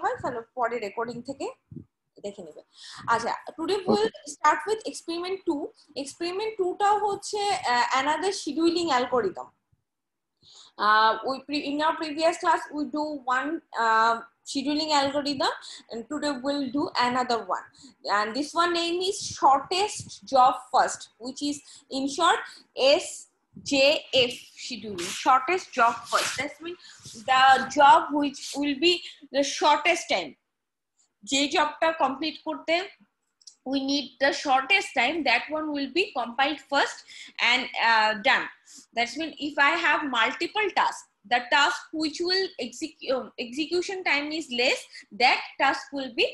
হয় তাহলে পরে রেকর্ডিং থেকে দেখে নেবে। আচ্ছা, today will start with experiment 2। Experiment 2 টাও হচ্ছে another scheduling algorithm. In our previous class we do one scheduling algorithm, and today we'll do another one, and this one name is shortest job first, which is in short SJF scheduling, shortest job first. That means the job which will be the shortest time, je job ta complete korte we need the shortest time, that one will be compiled first and done. That's mean if I have multiple tasks, the task which will execution time is less, that task will be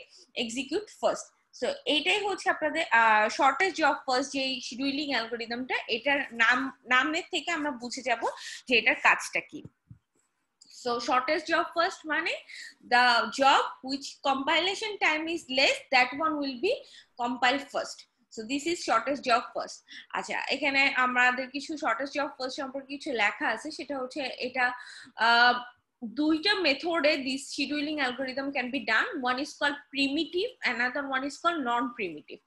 execute first. So এটাই হচ্ছে আপনাদের shortest job first যে scheduling অ্যালগরিদমটা, এটার নামের থেকে আমরা বুঝে যাব যে এটার কাজটা কি। So shortest job first মানে the job which compilation time is less, that one will be compiled first. So this is shortest job first. আচ্ছা, এখানে আমাদের কিছু shortest job first সম্পর্কে কিছু লেখা আছে, সেটা হচ্ছে এটা দুইটা মেথডে this scheduling algorithm can be done. One is called primitive, another one is called non-primitive.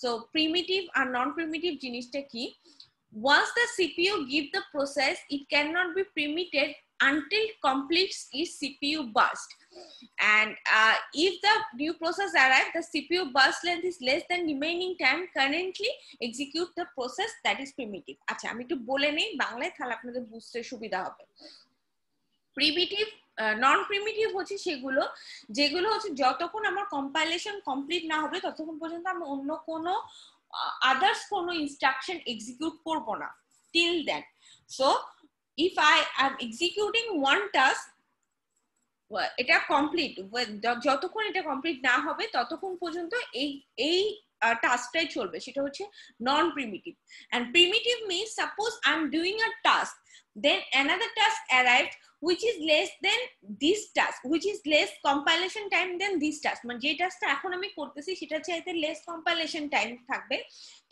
So primitive and non-primitive জিনিসটা কি? Once the CPU give the process, it cannot be permitted until completes its CPU burst, and if the new process arrive, the CPU burst length is less than remaining time currently execute the process, that is primitive. আচ্ছা, আমি একটু বলে নেই বাংলায়, তাহলে আপনাদের বুঝতে সুবিধা হবে। প্রিমিটিভ নন প্রিমিটিভ হচ্ছে সেগুলো যেগুলো হচ্ছে যতক্ষণ আমার কম্পাইলেশন কমপ্লিট না হবে ততক্ষণ পর্যন্ত আমি অন্য কোনো others কোনো instruction execute করব না till then. So if I am executing one task, এটা কমপ্লিট যতক্ষণ এটা কমপ্লিট না হবে ততক্ষণ পর্যন্ত এই টাস্কটাই চলবে, সেটা হচ্ছে নন primitive. and primitive means suppose I'm doing a task, then another task arrived which is less than this task, which is less compilation time than this task, মানে যে টাস্কটা এখন আমি করতেছি সেটা চাইতে less compilation time থাকবে,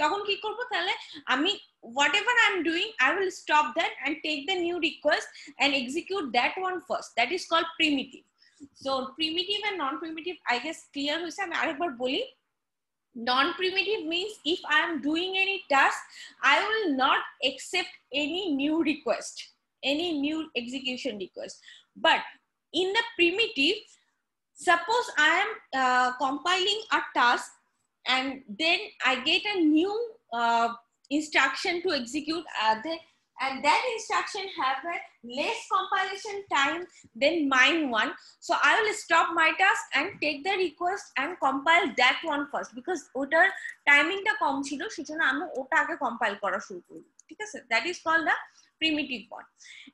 তখন কি করব, তাহলে আমি whatever I'm doing I will stop that and take the new request and execute that one first, that is called primitive. So primitive and non-primitive I guess clear হয়েছে। আমি আরেকবার বলি, non-primitive means if I am doing any task I will not accept any new request, any new execution request. But in the primitive, suppose I am compiling a task and then I get a new instruction to execute, and that instruction have a less compilation time than mine one, so I will stop my task and take the request and compile that one first, because ওটার টাইমিংটা কম ছিল সেজন্য আমি ওটা আগে compile করা শুরু করি, ঠিক আছে? that is called the primitive one.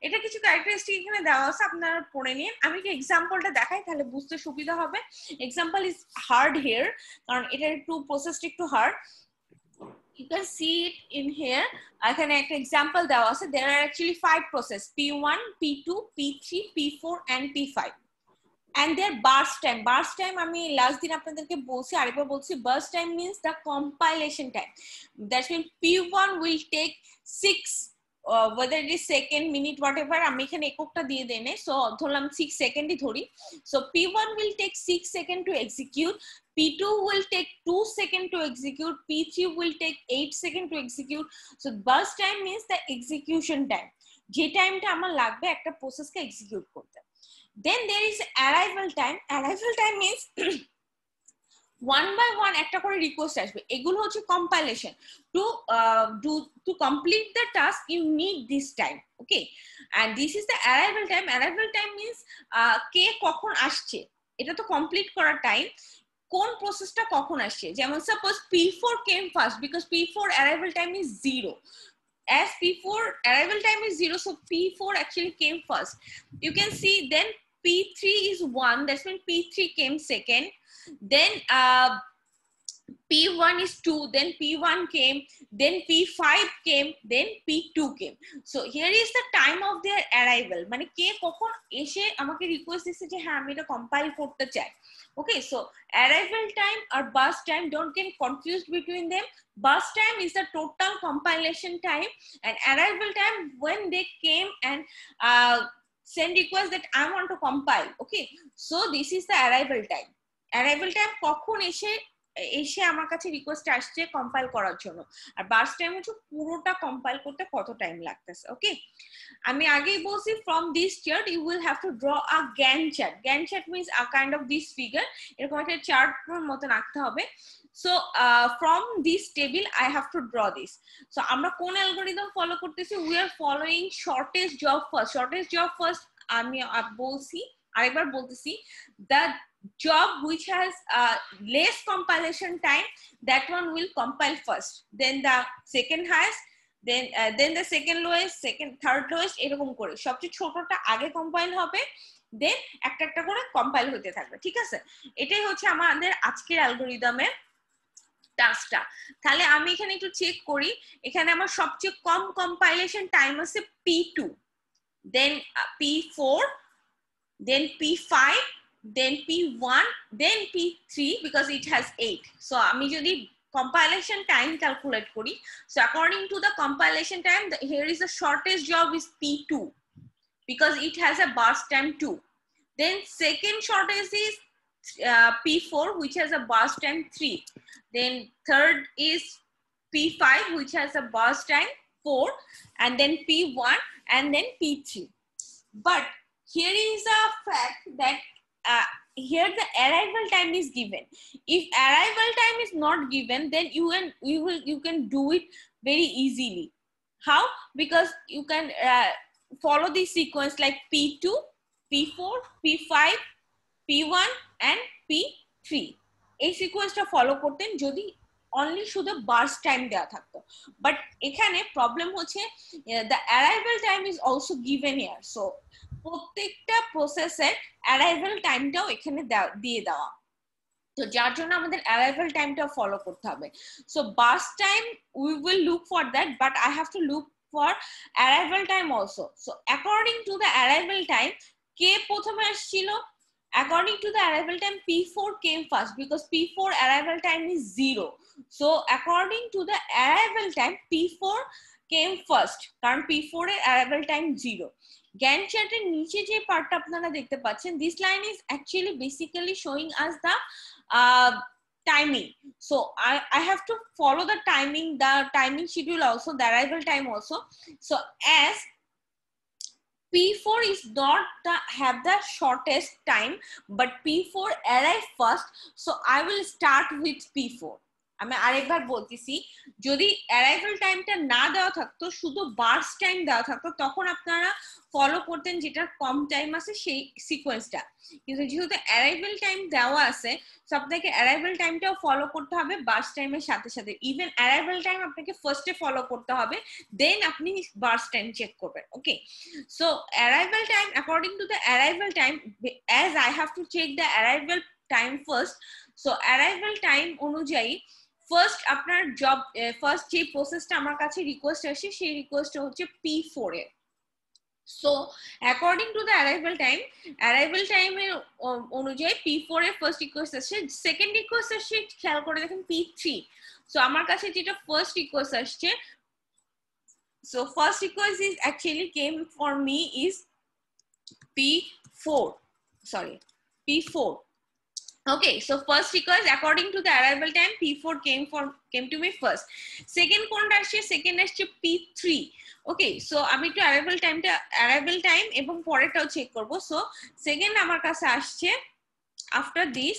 এটা কিছু ক্যারেক্টারিস্টিক এখানে দেওয়া আছে, আপনারা পড়ে নিন। আমি একটা এক্সাম্পলটা দেখাই তাহলে বুঝতে সুবিধা হবে। এক্সাম্পল ইজ হার্ড হিয়ার, কারণ এটা একটু প্রসেসটা একটু hard. You can see it in here. এখানে একটা এক্সাম্পল দেওয়া আছে। There are actually 5 process: P1, P2, P3, P4 and P5. And their burst time আমি লাস্ট দিন আপনাদেরকে বলছি, আরেকবার বলছি, burst time means the compilation time. That means P1 will take 6 whether it is second, minute, whatever, আমি এখানে এককটা দিয়ে দেই নাই, সো ধরলাম 6 সেকেন্ডই ধরি। So P1 will take 6 seconds to execute, P2 will take 2 seconds to execute, P3 will take 8 seconds to execute. So burst time means the execution time, যে টাইমটা আমার লাগবে একটা প্রসেসকে এক্সিকিউট করতে। Then there is arrival time. Arrival time means one by one একটা করে request আসবে, এগুলো হচ্ছে compilation. to complete the task you need this time, okay, and this is the arrival time. Arrival time means কে কখন আসছে, এটা তো complete করার টাইম, কোন প্রসেসটা কখন আসছে। যেমন suppose P4 came first because P4 arrival time is 0. As P4 arrival time is 0, so P4 actually came first. You can see then P3 is 1, that's when P3 came second, then P1 is 2, then P1 came, then P5 came, then P2 came. So here is the time of their arrival, মানে কে কখন এসে আমাকে request দিচ্ছে যে হ্যাঁ আমি এটা compile করতে চাই। Okay, so arrival time or burst time, don't get confused between them. Burst time is the total compilation time, and arrival time when they came and send request that I want to compile. Okay, so this is the arrival time. Arrival time কখন এসে আমার কাছে request আসছে compile করার জন্য, আর burst time হচ্ছে পুরোটা compile করতে কত টাইম লাগতেছে। ওকে, আমি আগেই বলছি from this chart you will have to draw a Gantt chart. Gantt chart means a kind of this figure, এরকম একটা চার্ট মতন আঁকতে হবে। So from this table I have to draw this. So আমরা কোন অ্যালগরিদম ফলো করতেছি? We are following shortest job first. Shortest job first আমি বলছি, আরেকবার বলতেছি, the job which has less compilation time, that one will compile first, then the second highest, then the second lowest, second third lowest, এরকম করে সবচেয়ে ছোটটা আগে compile হবে, দেন একটা একটা করে কম্পাইল হতে থাকবে। ঠিক আছে, এটাই হচ্ছে আমাদের আজকের অ্যালগরিদমের টাস্কটা। তাহলে আমি এখানে একটু চেক করি, এখানে আমার সবচেয়ে কম কম্পাইলেশন টাইম আছে P2, then P4, then P5, then P1, then P3 because it has 8. So আমি যদি compilation time calculate করি, so according to the compilation time, here is the shortest job is P2 because it has a burst time 2. Then second shortest is P4 which has a burst time 3. Then third is P5 which has a burst time 4, and then P1, and then P3. But here is a fact that here the arrival time is given. If arrival time is not given, then you can do it very easily. How? Because you can follow this sequence like P2, P4, P5, P1 and P3. এই সিকোয়েন্সটা follow করতেন যদি only শুধু burst time দেওয়া থাকতো। But এখানে problem হচ্ছে the arrival time is also given here. So প্রত্যেকটা প্রসেসের অ্যারাইভাল টাইমটাও এখানে দিয়ে দেওয়া, তো যার জন্য আমাদের অ্যারাইভাল টাইমটা ফলো করতে হবে। So burst time we will look for that, but I have to look for arrival time also. So according to the arrival time, কে প্রথমে আসছিল? According to the arrival time, P4 came first because P4 arrival time is 0. So according to the arrival time, P4 came first কারণ P4 এর arrival time 0. Gantt chart এর নিচে যে পার্টটা আপনারা দেখতে পাচ্ছেন, this line is actually basically showing us the timing. So I have to follow the timing schedule also, the arrival time also. So as P4 is not have the shortest time, but P4 arrive first, so I will start with P4. আমি আরেকবার বলতেছি, যদি arrival টাইমটা না দেওয়া থাকতো, শুধু burst time দেওয়া থাকতো, তখন আপনারা ফলো করতেন যেটার কম টাইম আছে সেই সিকোয়েন্সটা। কিন্তু যেহেতু অ্যারাইভাল টাইম দেওয়া আছে, সো আপনাকে অ্যারাইভাল টাইমটাও ফলো করতে হবে বার্স্ট টাইমের সাথে সাথে। ইভেন অ্যারাইভাল টাইম আপনাকে ফার্স্টে ফলো করতে হবে, দেন আপনি বার্স্ট টাইম চেক করবেন। Okay, so arrival time, according to the arrival time, as I have to check the arrival time first, so arrival time অনুযায়ী ফার্স্ট আপনার জব ফার্স্ট যে প্রসেসটা আমার কাছে রিকোয়েস্ট আসে, সেই রিকোয়েস্টটা হচ্ছে P4 এর। So according to the arrival টাইমের অনুযায়ী P4 এর ফার্স্ট রিকোয়েস্ট আসছে, সেকেন্ড রিকোয়েস্ট আসছে খেয়াল করে দেখেন P3। সো আমার কাছে যেটা ফার্স্ট রিকোয়েস্ট আসছে, so first request is actually came for me is P4. Okay, so first request according to the arrival time, P4 came to me first. Second কোনটা আসছে? সেকেন্ড আসছে P3. Okay, so আমি একটু arrival time এবং পরেরটাও check করব। So second আমার কাছে আসছে, after this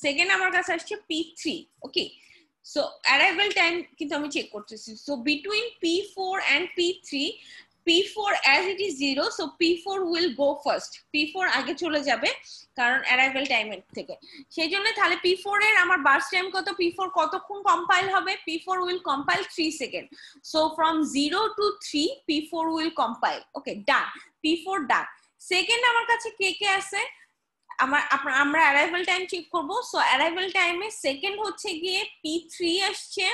সেকেন্ড আমার কাছে আসছে P3. Okay, so arrival time কিন্তু আমি চেক করতেছি। So between P4 and P3, P4 as it is 0, so P4 will go first. P4 আগে চলে যাবে কারণ অ্যারাইভাল টাইমের থেকে, সেই জন্য তাহলে P4 এর আমার বার্স্ট টাইম কত? P4 কতক্ষণ কম্পাইল হবে? P4 will compile 3 seconds. So from 0 to 3 P4 will compile. Okay, done. P4 done. Second আমার কাছে কে আছে? আমরা অ্যারাইভাল টাইম চেক করব। সো অ্যারাইভাল টাইমে সেকেন্ড হচ্ছে গিয়ে P3 আসছে।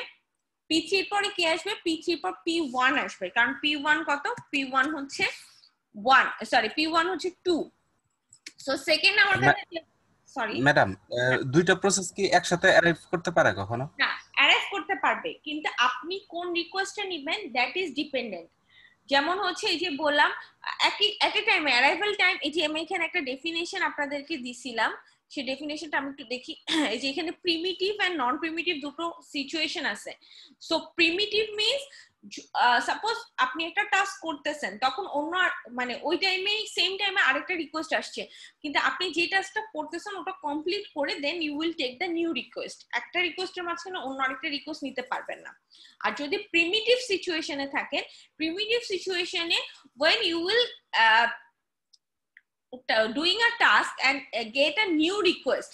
P3 পরে কি আসবে? P3 পর P1 আসবে, কারণ P1 কত? P1 হচ্ছে 1, সরি P1 হচ্ছে 2। সো সেকেন্ড আমার কাছে, সরি ম্যাডাম, দুইটা প্রসেস কি একসাথে অ্যারাইভ করতে পারে কখনো? না, অ্যারাইভ করতে পারবে, কিন্তু আপনি কোন রিকোয়েস্টটা নেবেন দ্যাট ইজ ডিপেন্ডেন্ট। যেমন হচ্ছে এই যে বললাম একই এট এ টাইমে অ্যারাইভাল টাইম, এই যে আমি এখানে একটা ডেফিনেশন আপনাদেরকে দিছিলাম, সেই ডেফিনেশনটা আমি একটু দেখি। এই যে এখানে প্রিমিটিভ এন্ড নন প্রিমিটিভ দুটো সিচুয়েশন আছে। সো প্রিমিটিভ মিন্স সাপোজ আপনি একটা টাস্ক করতেছেন, তখন অন্য মানে ওই টাইমে সেম টাইমে আরেকটা রিকোয়েস্ট আসছে, কিন্তু আপনি যে টাস্কটা করতেছেন ওটা কমপ্লিট করে দেন you will take the new request. একটা রিকোয়েস্টের মাঝখানে অন্য আরেকটা রিকোয়েস্ট নিতে পারবেন না। আর যদি প্রিমিটিভ সিচুয়েশনে থাকেন, প্রিমিটিভ সিচুয়েশনে when you will doing a task and get a new request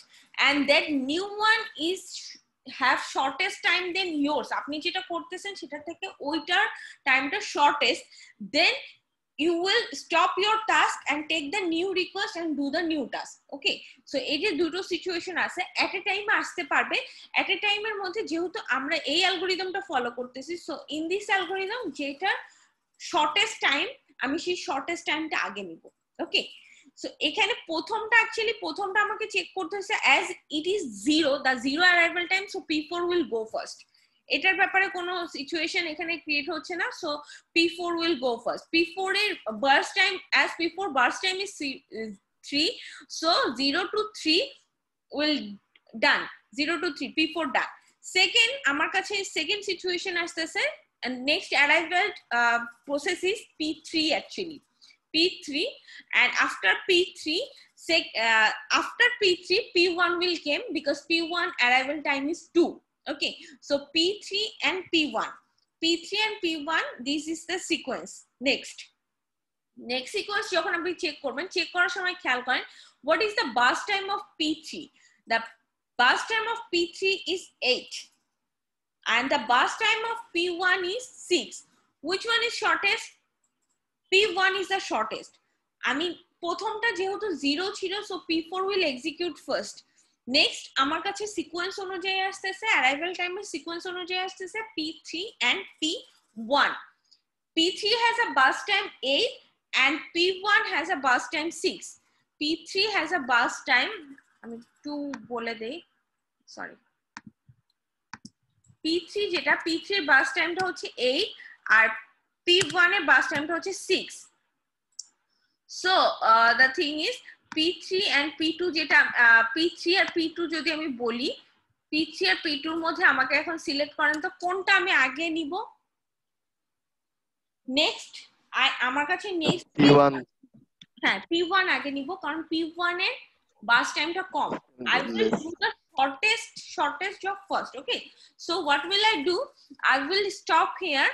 and that new one is have shortest time than yours, আপনি যেটা করতেছেন সেটা থেকে ওইটার টাইমটা shortest, then you will stop your task and take the new request and do the new task. Okay, so এই যে দুটো সিচুয়েশন আছে এট এ টাইমে আসতে পারবে। এট এ টাইমের মধ্যে যেহেতু আমরা এই অ্যালগরিদমটা ফলো করতেছি, সো ইন দিস অ্যালগরিদম যেটা শর্টেস্ট টাইম আমি সেই শর্টেস্ট টাইমটা আগে নিব। ওকে, সো এখানে প্রথমটা আমাকে চেক করতে হচ্ছে as it is 0, the 0 arrival time, so P4 will go first. এটার ব্যাপারে কোনো সিচুয়েশন এখানে ক্রিয়েট হচ্ছে না, so P4 will go first. P4 এর burst time, as P4 burst time is 3, so 0 to 3 will done, 0 to 3 P4 done. Second আমার কাছে second situation আসতেছে, and next arrival process is P3 actually, P3, and after P3 P1 will came because P1 arrival time is 2. Okay, so P3 and P1, this is the sequence. next sequence যখন আপনি check করবেন, check করার সময় খেয়াল করেন what is the burst time of P3. The burst time of P3 is 8 and the burst time of P1 is 6. Which one is shortest? P1 is the shortest. I mean প্রথমটা যেহেতু 0 ছিল, so P4 will execute first. Next আমার কাছে sequence অনুযায়ী আসতেছে, arrival টাইমের sequence অনুযায়ী আসতেছে P3 and P1. P3 has a burst time 8 and P1 has a burst time 6. P3 has a burst time, আমি একটু বলে দেই, সরি, P3 যেটা P3 এর বাস টাইমটা হচ্ছে 8 আর P1 এর বাস টাইমটা হচ্ছে 6. So the thing is P3 and P2 যেটা P3 আর P2 যদি আমি বলি, P3 আর P2 এর মধ্যে আমাকে এখন সিলেক্ট করেন তো কোনটা আমি আগে নিব। নেক্সট আমার কাছে নেক্সট P1, হ্যাঁ P1 আগে নিব কারণ P1 এর বাস টাইমটা কম। I will do the shortest job first. Okay, so what will I do? I will stop here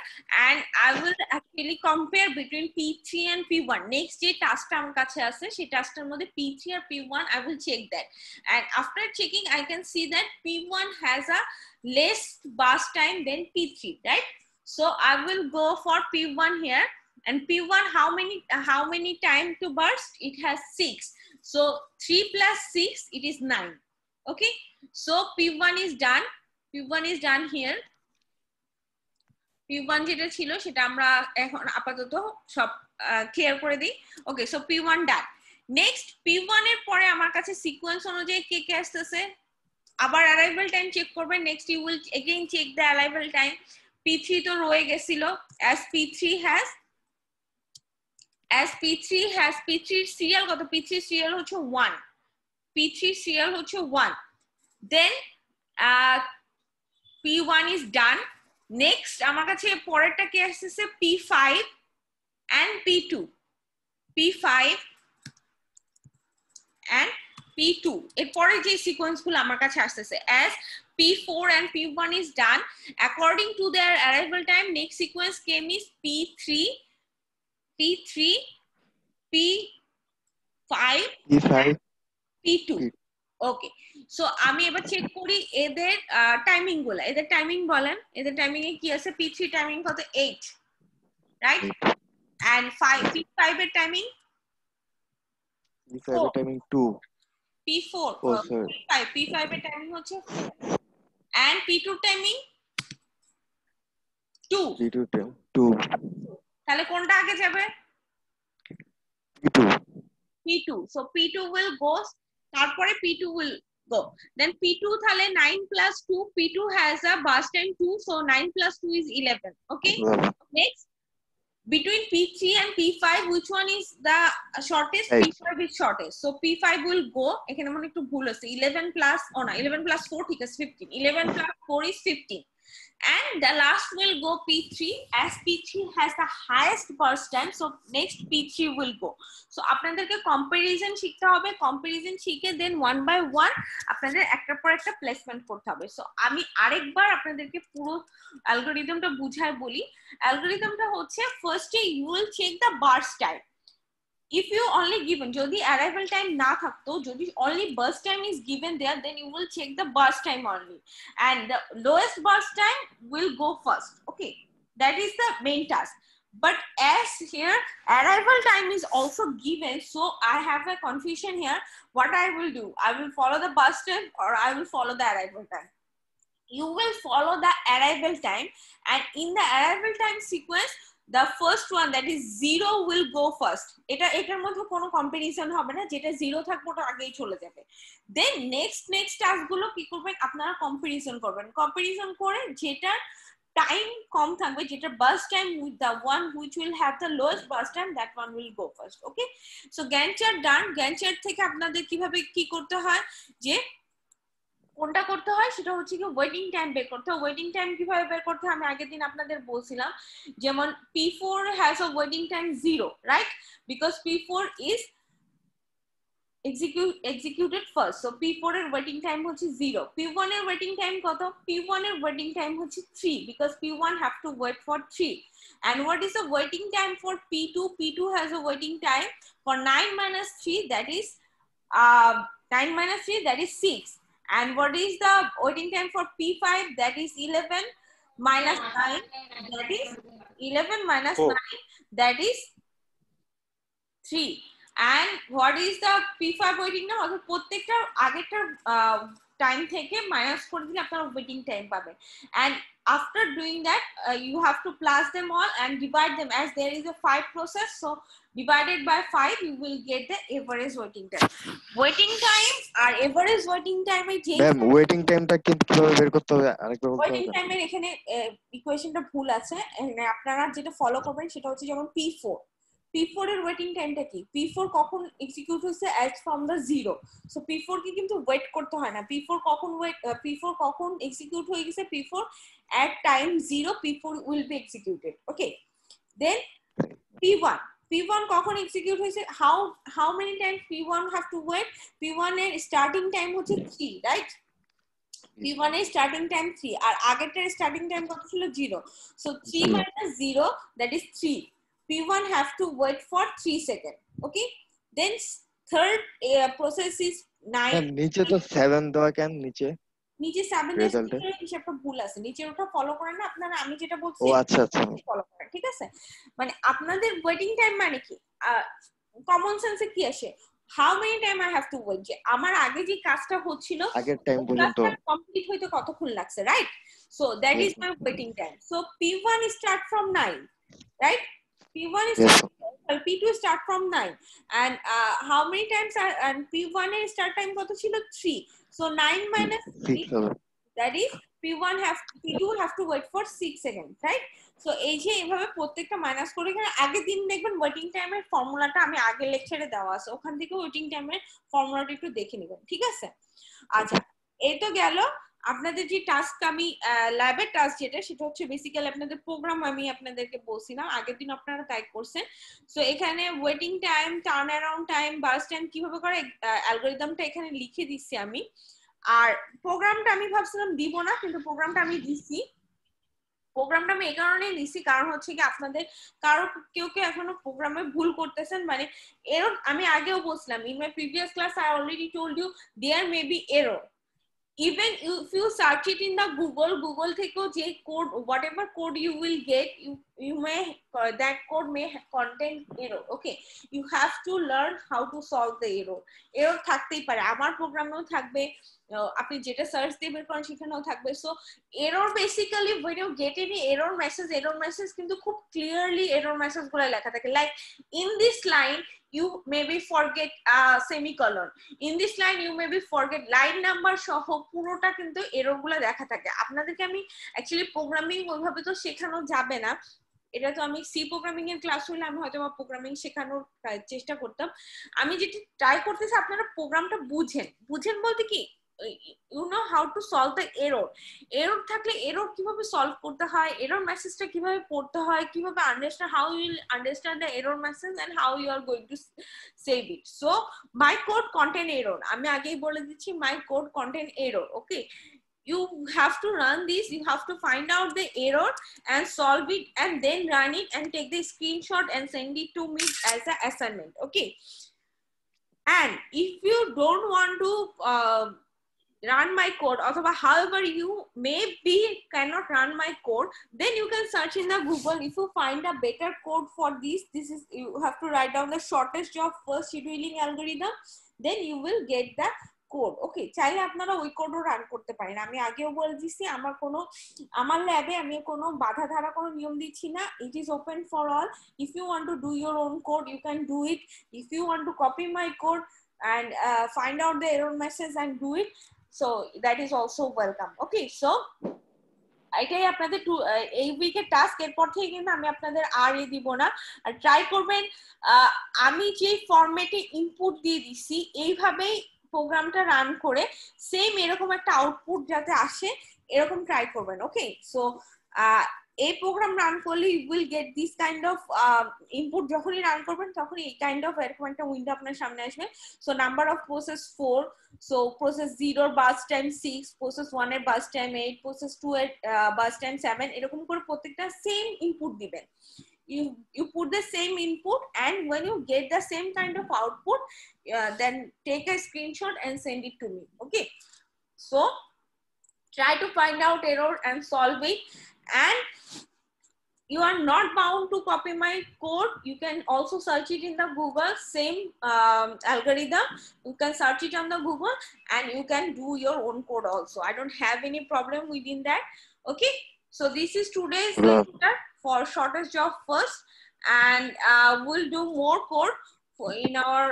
and I will actually compare between P3 and P1. Next যে টাস্কটা আমার কাছে আছে সেই টাস্কটার মধ্যে P3 R P1 I will check that, and after checking I can see that P1 has a less burst time than P3, right? So I will go for P1 here, and P1 how many time to burst? It has 6, so 3 plus 6 it is 9. Okay, so P1 is done. P1 is done here. P1 যেটা ছিল সেটা আমরা এখন আপাতত সব clear করে দিই। ওকে, so P1 ডান। Next P1 এর পরে আমার কাছে সিকোয়েন্স অনুযায়ী কে কে আসতেছে, আবার অ্যারাইভাল টাইম চেক করবেন। Next you will again check the arrival time. P3 তো রয়ে গেছিল, as P3 সিরিয়াল কত? P3 সিরিয়াল হচ্ছে 1, P3 সিরিয়াল হচ্ছে 1, then P1 is done. Next আমার কাছে পরেরটা কি আসছে P5 and P2, P5 and P2 এর পরে যে সিকোয়েন্স গুলো আমার কাছে আসছে, as P4 and P1 is done according to their arrival time, next sequence came is P3, P5, P2. Okay, so আমি এবার চেক করি এদের টাইমিং গুলো। এদের টাইমিং বলেন, এদের টাইমিং এ কি আছে? P3 টাইমিং কত? 8, রাইট? and P5 এর টাইমিং P5 এর টাইমিং 2, P4 P5 এর টাইমিং হচ্ছে 4, and P2 টাইমিং 2, তাহলে কোনটা আগে যাবে? P2, so P2 will go, তারপরে P2 will go, then P2 তাহলে 9 plus 2, P2 has a burst time 2, so 9 plus 2 is 11. Okay, next Between P3 and P5, which one is the shortest? Right. P5 is shortest. So P5 will go, এখানে মনে একটু ভুল আছে, 11 plus, oh no, 11 plus 4 ঠিক আছে 15. 11 plus 4 is 15. And the last will go P3, as P3 has the highest burst time, so next P3 will go. So আপনাদেরকে comparison শিখতে হবে, comparison শিখে then one by one আপনাদের একটার পর একটা প্লেসমেন্ট করতে হবে। সো আমি আরেকবার আপনাদেরকে পুরো অ্যালগরিদমটা বুঝায় বলি। অ্যালগরিদমটা হচ্ছে ফার্স্টে you will check the burst time. If you only given, যদি arrival time না থাকতো, যদি only burst time is given there, then you will check the burst time only, and the lowest burst time will go first. Okay, that is the main task. But as here arrival time is also given, so I have a confusion here. What I will do, I will follow the burst time or I will follow the arrival time. You will follow the arrival time, and in the arrival time sequence the first one, that is 0, will go first. এটার মধ্যে কোনো comparison হবে না, যেটা 0 থাকবে ওটা আগেই চলে যাবে। দেন নেক্সট টাস্ক গুলো কি করবেন, আপনারা কম্পারিজন করবেন, কম্পারিজন করে যেটা টাইম কম থাকবে, যেটা burst time with the one which will have the lowest burst time, that one will go first. Okay, so Gantt chart done. Gantt chart থেকে আপনাদের কিভাবে কি করতে হয়, যে কোনটা করতে হয় সেটা হচ্ছে কি ওয়েটিং টাইম বের করতে হয়। ওয়েটিং টাইম কিভাবে বের করতে হয় আমি আগের দিন আপনাদের বলছিলাম, যেমন P4 has a waiting time 0, right? Because P4 is executed first, so P4 এর waiting time হচ্ছে 0. P1 এর waiting time কত? P1 এর waiting time হচ্ছে 3, because P1 have to wait for 3. And what is the waiting time for P2? P2 has a waiting time for 9 minus 3, that is 9 minus 3, that is 6. And what is the waiting time for P5? That is 11 minus 9, that is 11 minus 9, that is 3. And what is the P5 waiting time? অর্থাৎ প্রত্যেকটা আগেরটার time থেকে minus করে দিলে আপনারা waiting time পাবেন। And after doing that, you have to plus them all and divide them, as there is a 5 process, so divided by 5 you will get the average waiting time. Waiting time আর average waiting time এর যে ma'am waiting টাইমটা কিন্তু কিভাবে বের করতে হবে আরেকবার বলতে ওয়েটিং হবে? টাইমের এখানে ইকুয়েশনটা ভুল আছে, আপনারা যেটা ফলো করবেন সেটা হচ্ছে যেমন P4 এর ওয়েটিং টাইমটা কি, P4 কখন এক্সিকিউট হচ্ছে as from the 0, so P4 কে কিন্তু ওয়েট করতে হয় না। P4 কখন এক্সিকিউট হয়ে গেছে, P4 at time 0 P4 will be executed. Okay, then P1 কখন এক্সিকিউট হয়েছে, how many times P1 have to wait? P1 এর স্টার্টিং টাইম হচ্ছে 3, রাইট? P1 এর স্টার্টিং টাইম 3 আর আগেরটার স্টার্টিং টাইম কত ছিল 0, so 3 minus 0, that is 3. P1 have to wait for 3 seconds. Okay, then third process is 9. নিচে তো 7 দেওয়া কেন নিচে? নিচে 7 এর হিসাবটা ভুল আছে, নিচে ওটা ফলো করেন না আপনারা, আমি যেটা বলছি ও আচ্ছা ফলো করেন, ঠিক আছে? মানে আপনাদের ওয়েটিং টাইম মানে কি, কমন সেন্সে কি আসে, how many time I have to wait, যে আমার আগে যে কাজটা হচ্ছিল আগের টাইম পর্যন্ত কমপ্লিট হইতে কতক্ষণ লাগছে, right? So that is my waiting time. So P1 start from 9, right? P1 is P2 start from 9, and how many times and P1 এর start time কত ছিল 3, so 9 minus 3, that is P2 have to wait for 6 seconds, right? So এই যে এইভাবে প্রত্যেকটা minus করে, এখানে আগের দিন দেখবেন ওয়েটিং টাইমের ফর্মুলাটা আমি আগের লেকচারে দেওয়া আছে, ওখান থেকে ওয়েটিং টাইমের ফর্মুলাটা একটু দেখে নেবেন, ঠিক আছে? আচ্ছা, এই তো গেল আপনাদের যে টাস্ক, আমি ল্যাবের টাস্ক যেটা সেটা হচ্ছে বেসিক্যালি আপনাদের প্রোগ্রাম, আমি আপনাদেরকে বলছিলাম আগের দিন আপনারা তাই করছেন। সো এখানে waiting time, turn around time, burst time কিভাবে করে অ্যালগরিদমটা এখানে লিখে দিচ্ছি আমি। আর প্রোগ্রামটা আমি ভাবছিলাম দিব না, কিন্তু প্রোগ্রামটা আমি দিছি। প্রোগ্রামটা আমি এই কারণেই দিছি কারণ হচ্ছে কি আপনাদের কেউ এখনো প্রোগ্রামে ভুল করতেছেন, মানে এরর, আমি আগেও বলছিলাম in my previous class I already told you there may be error, even if you search it in the Google থেকেও যে code, whatever code you will get, you may that code may contain error. Okay, you have to learn how to solve the error থাকতেই পারে, আমার প্রোগ্রামেও থাকবে, আপনি যেটা search দিয়ে বের করেন সেখানেও থাকবে। So error basically when you get any error message কিন্তু খুব ক্লিয়ারলি এরর মেসেজ গুলো লেখা থাকে, like in this line you maybe forget a semicolon, in this line you maybe forget line number সহ পুরোটা কিন্তু এরর গুলো লেখা থাকে। আপনাদেরকে আমি অ্যাকচুয়ালি প্রোগ্রামিং ওইভাবে তো শেখানো যাবে না, এটা তো আমি সি প্রোগ্রামিং এর ক্লাস হলে আমি হয়তো প্রোগ্রামিং শেখানোর চেষ্টা করতাম। আমি যেটা ট্রাই করতেছি আপনারা প্রোগ্রামটা বুঝেন বলতে কি you know how to solve the error থাকলে এরর কিভাবে সলভ করতে হয়, এরর মেসেজটা কিভাবে পড়তে হয়, কিভাবে understand how you will understand the error message and how you are going to save it. So my code contain error, আমি আগেই বলে দিচ্ছি my code contain error. Okay, you have to run this, you have to find out the error and solve it and then run it and take the screenshot and send it to me as an assignment. Okay, and if you don't want to run my code, or however you maybe cannot run my code, then you can search in the Google. If you find a better code for this is, you have to write down the shortest job first scheduling algorithm, then you will get the code. Okay, চাইলে আপনারা ওই কোডও run করতে পারেন। আমি আগেও বলে দিচ্ছি আমার ল্যাবে আমি কোনো বাধা ধারা কোনো নিয়ম দিচ্ছি না, it is open for all. If you want to do your own code, you can do it. If you want to copy my code and find out the error message and do it, so that is also welcome. Okay, so এটাই আপনাদের এই উইকের task. এরপর থেকে কিন্তু আমি আপনাদের আর দিব না, আর ট্রাই করবেন আমি যে ফরম্যাটে ইনপুট দিয়ে দিছি এইভাবেই প্রোগ্রামটা রান করে সেম এরকম একটা আউটপুট যাতে আসে এরকম ট্রাই করবেন। ওকে, সো এই প্রোগ্রাম রান করলে you will get this kind of input. যখনই রান করবেন তখন এই কাইন্ড অফ এরকম একটা উইন্ডো আপনার সামনে আসবে। So number of process 4, so process 0 bus time 6, process 1 এর বাস টাইম 8, প্রসেস 2 এর বাস টাইম 7, এরকম করে প্রত্যেকটা সেম ইনপুট দিবেন। You put the same input, and when you get the same kind of output, then take a screenshot and send it to me. Okay, so try to find out error and solve it, and you are not bound to copy my code. You can also search it in the Google, same algorithm, you can search it on the Google and you can do your own code also. I don't have any problem within that. Okay, so this is today's lecture for shortest job first, and we'll do more code in our